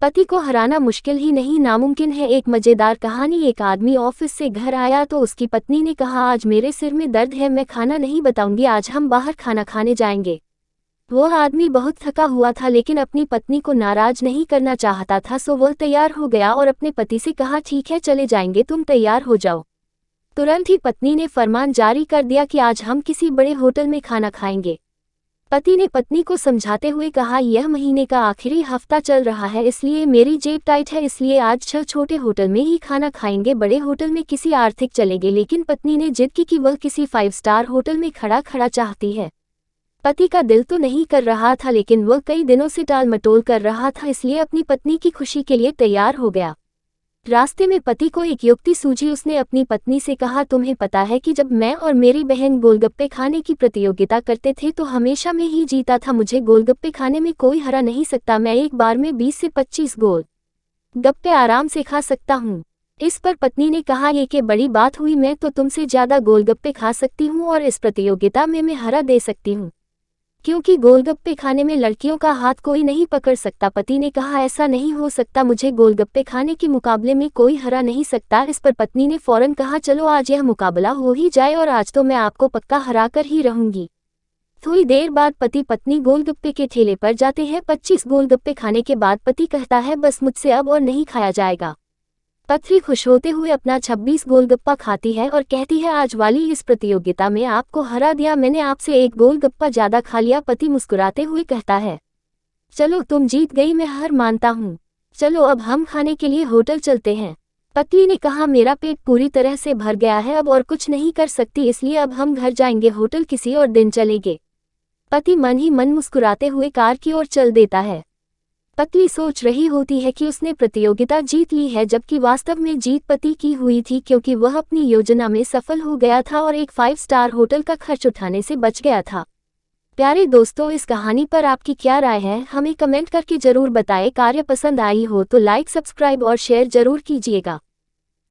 पति को हराना मुश्किल ही नहीं नामुमकिन है। एक मजेदार कहानी। एक आदमी ऑफिस से घर आया तो उसकी पत्नी ने कहा, आज मेरे सिर में दर्द है, मैं खाना नहीं बताऊंगी, आज हम बाहर खाना खाने जाएंगे। वो आदमी बहुत थका हुआ था लेकिन अपनी पत्नी को नाराज नहीं करना चाहता था, सो वो तैयार हो गया और अपने पति से कहा, ठीक है चले जाएंगे, तुम तैयार हो जाओ। तुरंत ही पत्नी ने फरमान जारी कर दिया कि आज हम किसी बड़े होटल में खाना खाएंगे। पति ने पत्नी को समझाते हुए कहा, यह महीने का आखिरी हफ्ता चल रहा है, इसलिए मेरी जेब टाइट है, इसलिए आज 6 छोटे होटल में ही खाना खाएंगे, बड़े होटल में किसी आर्थिक चलेंगे। लेकिन पत्नी ने जिद की कि वह किसी 5 स्टार होटल में खड़ा खड़ा चाहती है। पति का दिल तो नहीं कर रहा था लेकिन वह कई दिनों से टाल मटोल कर रहा था, इसलिए अपनी पत्नी की खुशी के लिए तैयार हो गया। रास्ते में पति को एक युक्ति सूझी। उसने अपनी पत्नी से कहा, तुम्हें पता है कि जब मैं और मेरी बहन गोलगप्पे खाने की प्रतियोगिता करते थे तो हमेशा मैं ही जीता था, मुझे गोलगप्पे खाने में कोई हरा नहीं सकता, मैं एक बार में 20 से 25 गोलगप्पे आराम से खा सकता हूँ। इस पर पत्नी ने कहा, ये के बड़ी बात हुई, मैं तो तुमसे ज्यादा गोलगप्पे खा सकती हूँ और इस प्रतियोगिता में मैं हरा दे सकती हूँ, क्योंकि गोलगप्पे खाने में लड़कियों का हाथ कोई नहीं पकड़ सकता। पति ने कहा, ऐसा नहीं हो सकता, मुझे गोलगप्पे खाने के मुकाबले में कोई हरा नहीं सकता। इस पर पत्नी ने फौरन कहा, चलो आज यह मुकाबला हो ही जाए और आज तो मैं आपको पक्का हरा कर ही रहूंगी। थोड़ी देर बाद पति पत्नी गोलगप्पे के ठेले पर जाते हैं। 25 गोलगप्पे खाने के बाद पति कहता है, बस मुझसे अब और नहीं खाया जाएगा। पत्नी खुश होते हुए अपना 26 गोलगप्पा खाती है और कहती है, आज वाली इस प्रतियोगिता में आपको हरा दिया, मैंने आपसे एक गोलगप्पा ज्यादा खा लिया। पति मुस्कुराते हुए कहता है, चलो तुम जीत गई, मैं हार मानता हूँ, चलो अब हम खाने के लिए होटल चलते हैं। पत्नी ने कहा, मेरा पेट पूरी तरह से भर गया है, अब और कुछ नहीं कर सकती, इसलिए अब हम घर जाएंगे, होटल किसी और दिन चलेंगे। पति मन ही मन मुस्कुराते हुए कार की ओर चल देता है। पत्नी सोच रही होती है कि उसने प्रतियोगिता जीत ली है, जबकि वास्तव में जीत पति की हुई थी, क्योंकि वह अपनी योजना में सफल हो गया था और एक 5 स्टार होटल का खर्च उठाने से बच गया था। प्यारे दोस्तों, इस कहानी पर आपकी क्या राय है, हमें कमेंट करके जरूर बताएं। कार्य पसंद आई हो तो लाइक, सब्सक्राइब और शेयर जरूर कीजिएगा।